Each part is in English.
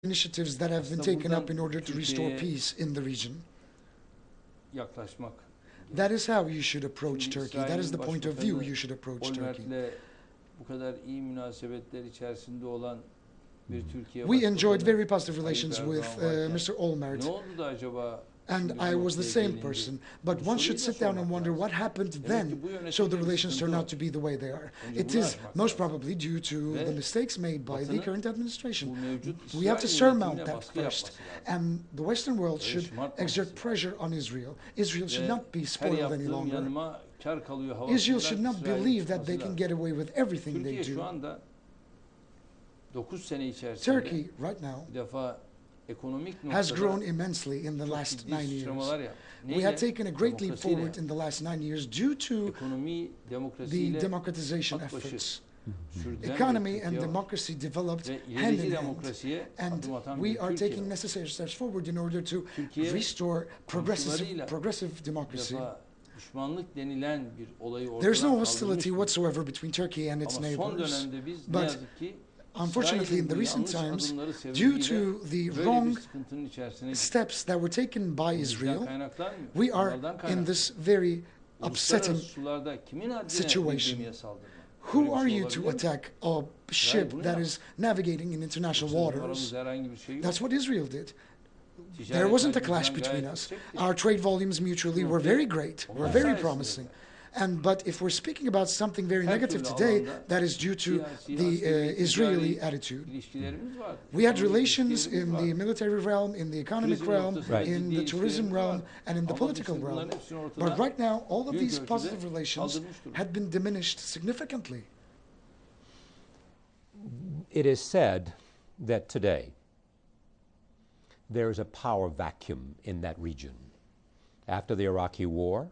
initiatives that have been taken up in order to restore peace in the region. Yaklaşmak. That is how you should approach Şimdi Turkey. That is the point of view you should approach Turkey. Bu kadar iyi münasebetler içerisinde olan bir Türkiye We enjoyed very positive relations with Mr. Olmert. Ne oldu da acaba? And I was the same person. But one should sit down and wonder what happened then so the relations turn out to be the way they are. It is most probably due to the mistakes made by the current administration. We have to surmount that first. And the Western world should exert pressure on Israel. Israel should not be spoiled any longer. Israel should not believe that they can get away with everything they do. Turkey, right now, has grown immensely in the last 9 years. We have taken a great leap forward in the last 9 years due to the democratization efforts. Economy and democracy developed hand in hand, and we are taking necessary steps forward in order to restore progressive democracy. There's no hostility whatsoever between Turkey and its neighbors, but unfortunately, in the recent times, due to the wrong steps that were taken by Israel, we are in this very upsetting situation. Who are you to attack a ship that is navigating in international waters? That's what Israel did. There wasn't a clash between us. Our trade volumes mutually were very great, were very promising. But if we're speaking about something very negative today, that is due to the Israeli attitude. We had relations in the military realm, in the economic realm, in the tourism realm, and in the political realm. But right now, all of these positive relations had been diminished significantly. It is said that today there is a power vacuum in that region. After the Iraqi war,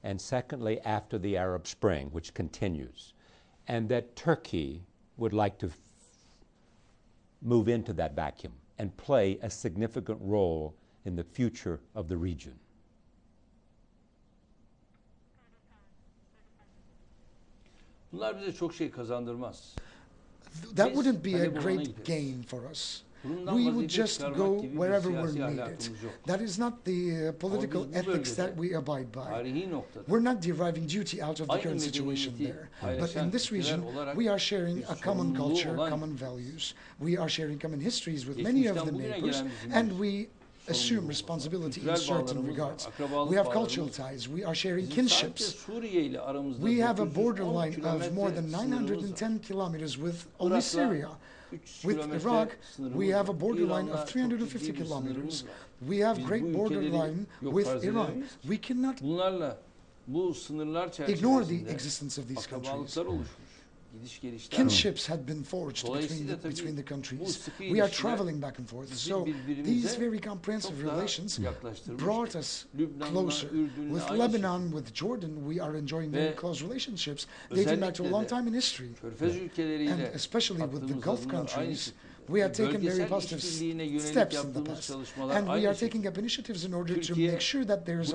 and secondly, after the Arab Spring, which continues, and that Turkey would like to move into that vacuum and play a significant role in the future of the region. Bunlar bize çok şey kazandırmaz. That wouldn't be a great gain for us. We would just go wherever we're needed. That is not the political ethics that we abide by. We're not deriving duty out of the current situation there. But in this region, we are sharing a common culture, common values. We are sharing common histories with many of the neighbors, and we assume responsibility in certain regards. We have cultural ties. We are sharing kinships. We have a borderline of more than 910 kilometers with only Syria. With Iraq, we have a borderline of 350 kilometers. We have great borderline with Iran. We cannot ignore the existence of these countries. Kinships had been forged between the countries. We are traveling back and forth. So these very comprehensive relations brought us closer. With Lebanon, with Jordan, we are enjoying very close relationships dating back to a long time in history. And especially with the Gulf countries, we have taken very positive steps in the past. And we are taking up initiatives in order to make sure that there's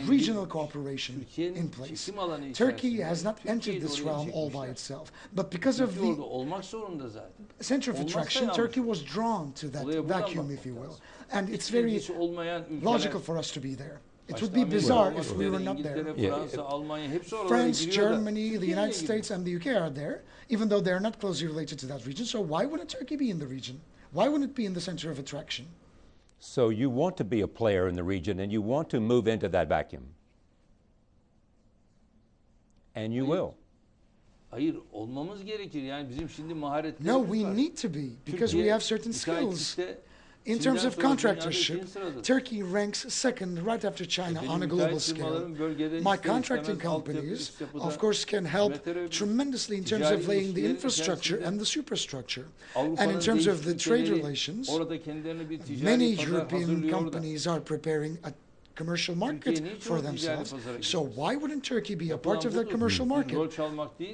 regional cooperation in place. Turkey has not entered this realm all by itself. But because of the center of attraction, Turkey was drawn to that vacuum, if you will. And it's very logical for us to be there. It would be bizarre if we were not there. France, Germany, the United States, and the UK are there, even though they're not closely related to that region. So why wouldn't Turkey be in the region? Why wouldn't it be in the center of attraction? So you want to be a player in the region, and you want to move into that vacuum. And you will. No, we need to be, because we have certain skills. In terms of contractorship, Turkey ranks second right after China on a global scale. My contracting companies, of course, can help tremendously in terms of laying the infrastructure and the superstructure. And in terms of the trade relations, many European companies are preparing a commercial market for themselves. So why wouldn't Turkey be a part of that commercial market?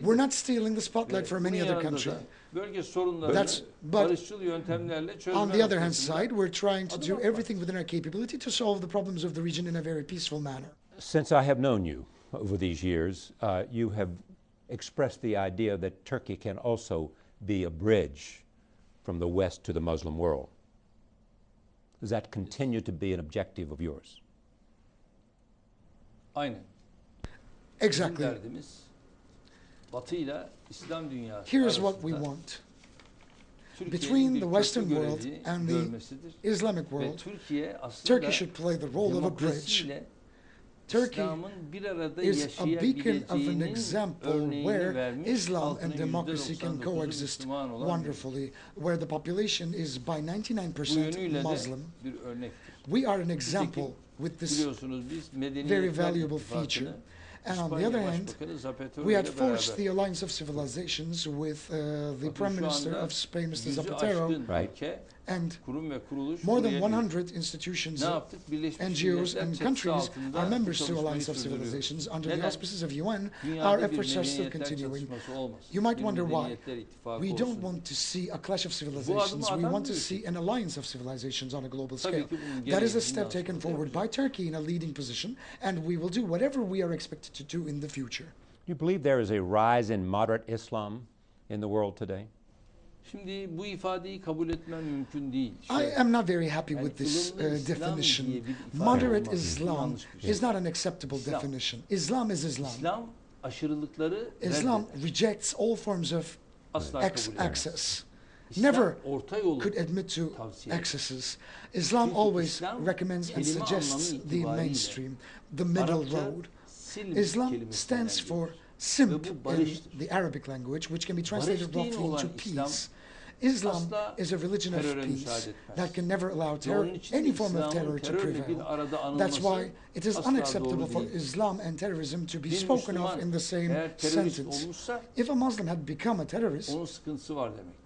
We're not stealing the spotlight from any other country. But on the other hand side, we're trying to do everything within our capability to solve the problems of the region in a very peaceful manner. Since I have known you over these years, you have expressed the idea that Turkey can also be a bridge from the West to the Muslim world. Does that continue to be an objective of yours? Aynen. Exactly. Bizim derdimiz Batı'yla İslam dünyası Here's what we arasında want. Türkiye'nin Between bir the köprü Western world görevi and the görmesidir. Islamic Ve world, Türkiye aslında Turkey should play the role of a bridge. demokrasiyle Turkey İslam'ın bir arada is a beacon of an yaşayabileceğinin example örneğini where vermiş. Islam Halkının and democracy can %99'u coexist Müslüman olan bir wonderfully, where the population is by Bu 99% yönüyle de Muslim. bir örnektir. We are an example with this Biliyorsunuz biz very Medeniyetler valuable feature. İttifakı'nı And on the İspanya other hand, Başbakanı Zapatero we had ile forged beraber the alliance of civilizations with the Bakın Prime şu Minister anda of Spain, Mr. yüzü Zapatero, aşkın Right. ülke, and kurum ve kuruluş more buraya than geliyor. 100 institutions, Ne yaptık? Birleşmiş NGOs Milletler and çatısı countries altında are bu members to çalışmayı Alliance of sürdürüyoruz. Civilizations. Under the Neden? auspices of UN, our Dünyada bir efforts are still medeniyetler continuing. çatışması olmasın. You might Bir wonder why. medeniyetler ittifakı We olsun. don't want to see a clash of Bu civilizations. adımı We adam want to diyor see ki, an alliance of civilizations on a global tabii scale. ki bunun That is a gereğini step taken münasebeti forward by yapacağız. Turkey in a leading position, and we will do whatever we are expected to do in the future. Do you believe there is a rise in moderate Islam in the world today? Şimdi bu ifadeyi kabul etmem mümkün değil. I am not very happy Yani with this ılımlı İslam definition. diye bir ifade Moderate olmaz. Islam Yanlış bir şey. is not an acceptable İslam. definition. Islam is Islam. İslam aşırılıkları Islam reddeder. rejects all forms of Asla kabul etmez. access. İslam Never orta yolu could admit to tavsiye eder. excesses. Islam Çünkü always İslam recommends and kelime suggests anlamı the itibariyle mainstream, the middle Arapça road. silm Islam kelimesinden stands for gelir. simp Ve bu in barıştır. the Arabic language, which can be translated Barış dini roughly olan into İslam peace. Islam asla is a religion of teröre peace müsaade etmez. that can never allow Ve terror, onun için de any form of İslam'ın terror to terörle bir prevail. arada That's why anılması it is asla unacceptable doğru for değil. Islam and terrorism to be Bir spoken of Müslüman in the same eğer terörist sentence. olmuşsa If a Muslim had become a terrorist, onun sıkıntısı var demektir.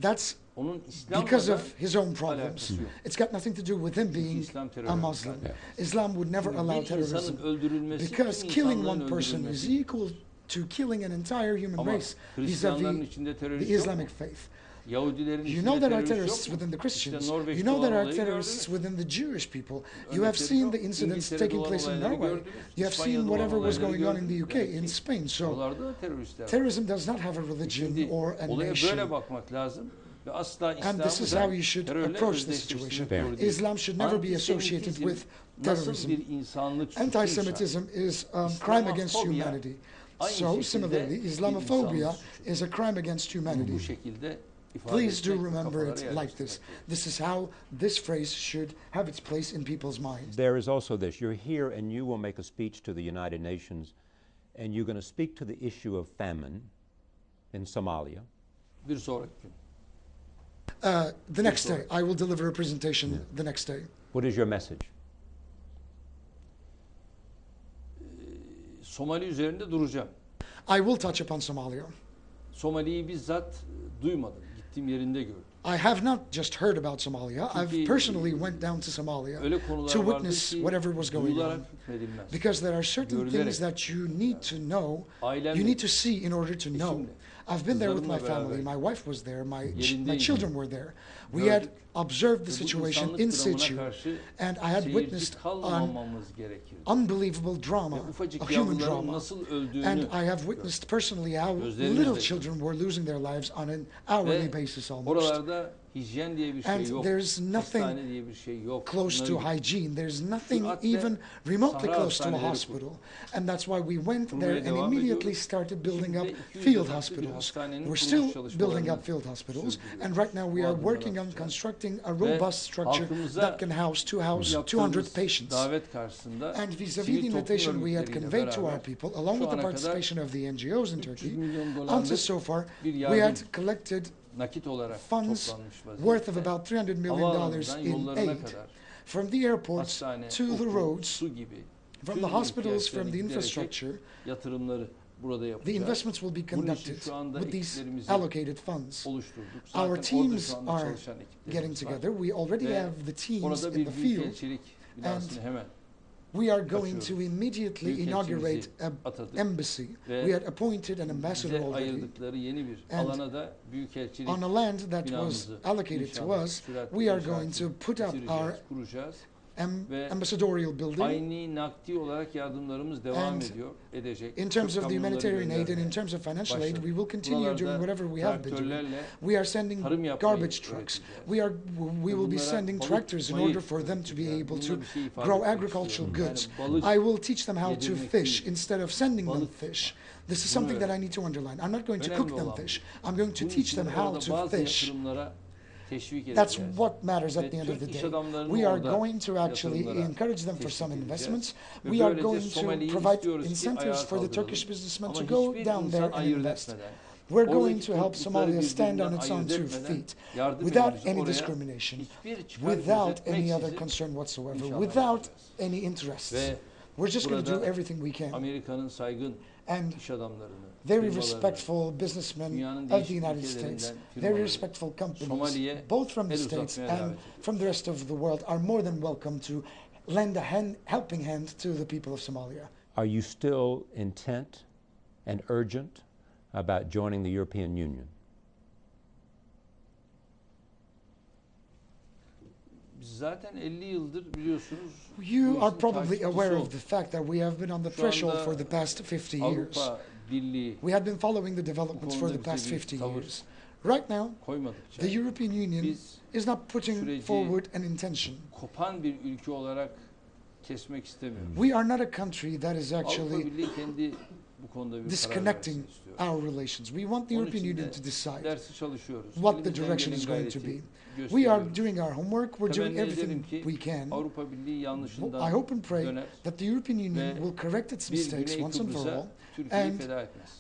that's Onun İslam'la because da of his own problems. alakası yok. It's got nothing to do with him Çünkü being İslam terör a örgütü. Muslim. Yeah. Islam would never Çünkü allow bir terrorism insanın öldürülmesi because tüm killing insanların one person is öldürülmesi. equal to killing an entire human Ama race Hristiyanların vis-a-vis içinde the terörist yok mu? Islamic faith. Yahudilerin You içinde know there are terörist terrorists yok mu? within the Christians. İşte Norveç'te You know there olan are olayı terrorists gördünüz. within the Jewish people. You have Örnekleri seen çok. the incidents İngiltere'de taking olan place in olayları Norway. gördünüz. You have İspanya'da seen olan whatever was olayları going on in the gördünüz. UK, Demek in ki Spain. So oralarda da teröristler var. terrorism does not have a religion Şimdi or a olaya nation. böyle bakmak lazım. Ve asla And İslam'ı this is da how you should terörle approach the özdeşleştirmek situation. doğru değil. Islam should never be associated Antisemitizm with nasıl terrorism. bir insanlık suçuysa, Anti-Semitism is a crime against İslamofobia humanity. aynı So şekilde similarly, bir Islamophobia insanlık suçudur. is a crime against humanity. Bu şekilde ifade Please do etmek, remember kafalara it like yerleştirmek this. gerekiyor. This is how this phrase should have its place in people's minds. There is also this. You're here and you will make a speech to the United Nations, and you're going to speak to the issue of famine in Somalia. Bir sonraki gün. The next day, I will deliver a presentation the next day. What is your message? Somali üzerinde duracağım. I will touch upon Somalia. Somali'yi bizzat duymadım. Gittiğim yerinde gördüm. I have not just heard about Somalia. I've Çünkü personally went down to Somalia Öyle konular to vardır witness ki whatever was going duyularak on. hükmedilmez. Because there are certain Görülerek. things that you need to know, Ailemle, you need to see in order to know. eşimle, I've been there with my kızlarımla family. beraber My wife was there. My yerindeydim. children were there. We had Gördük. observed the Ve bu situation insanlık in dramına situ, karşı and I had seyirci witnessed on kalmamamız gerekirdi. unbelievable drama, Ve ufacık a human yavruların drama. nasıl öldüğünü And I have witnessed personally how Gözlerimizle little gördük. children were losing their lives on an hourly ve basis almost. oralarda hijyen diye bir şey And yok. there's nothing Hastane diye bir şey yok. close to Bunları hygiene. There's nothing Süratle even remotely Sahra close to a hastaneleri hospital. And that's why we went kurmaya there and devam immediately ediyoruz. started building up Şimdi 200 field yıllık bir hospitals. hastanenin We're kuruluş still building çalışmalarını up field hospitals. sürdürüyoruz. And right now we Bu are adımları working on atacağız. constructing a Ve robust structure halkımıza that can house 200 yaptığımız patients. davet karşısında And vis-a-vis the sivil toplum invitation we had örgütleriyle conveyed to our beraber people, along şu with the ana kadar participation of the NGOs in 300 Turkey, milyon until dolarlık so far bir we yardım had collected nakit olarak funds toplanmış worth of vaziyette. about $300 million Havaalanından in yollarına aid, kadar from the airports hastane, to the okul, roads, su gibi from tüm the hospitals, ihtiyaçlarını from the giderecek infrastructure. yatırımları burada The yapacağız. investments will be Bunun için conducted şu anda with these ekiplerimizi allocated funds. oluşturduk. Our Zaten orada teams şu anda are çalışan getting ekiplerimiz var. together. We already Ve have the teams Orada in bir the field. büyükelçilik binasını hemen We are going to açıyoruz. immediately Büyükelçimizi inaugurate an atadık. embassy. Ve We had appointed an ambassador bize already. ayırdıkları yeni bir And alana da büyükelçilik on a land that was binamızı allocated to inşallah us, süratle we are inşaatını going to put up bitireceğiz, our kuracağız. ambassadorial building. Aynı nakdi olarak yardımlarımız devam edecek. In terms of the humanitarian aid and in terms of financial aid, we will continue doing whatever we have been doing. We are sending garbage trucks. We will be sending tractors in order for them to be able to grow agricultural goods. I will teach them how to fish instead of sending them fish. This is something that I need to underline. I'm not going to cook them fish. I'm going to teach them how to fish. That's what matters at the end of the day. We are going to actually encourage them for some investments. We are going to provide incentives for the Turkish businessmen to go down there and invest. We're going to help Somalia stand on its own 2 feet without any discrimination, without any other concern whatsoever, without any interests. We're just going to do everything we can. And very respectful businessmen of the United States, very respectful companies, both from the States and from the rest of the world, are more than welcome to lend a helping hand to the people of Somalia. Are you still intent and urgent about joining the European Union? You are probably aware of the fact that we have been on the threshold for the past 50 years. We have been following the developments for the past 50 years. Right now, the European Union is not putting forward an intention. We are not a country that is actually disconnecting our relations. We want the European Union to decide what the direction is going to be. We are doing our homework. We're doing everything we can. I hope and pray that the European Union will correct its mistakes once and for all. And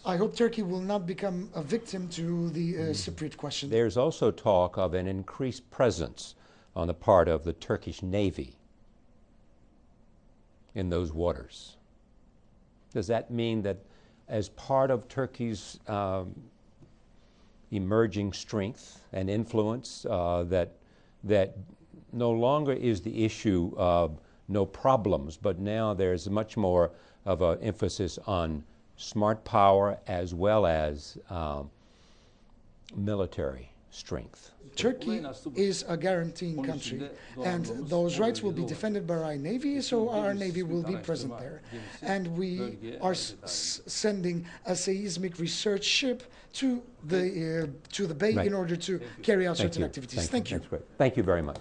I hope Turkey will not become a victim to the Cypriot question. There's also talk of an increased presence on the part of the Turkish Navy in those waters. Does that mean that as part of Turkey's emerging strength and influence, that no longer is the issue of no problems, but now there's much more of an emphasis on smart power as well as military strength? Turkey is a guaranteeing country, and those rights will be defended by our Navy, so our Navy will be present there. And we are sending a seismic research ship to the bay in order to carry out certain activities. Thank you. That's great. Thank you very much.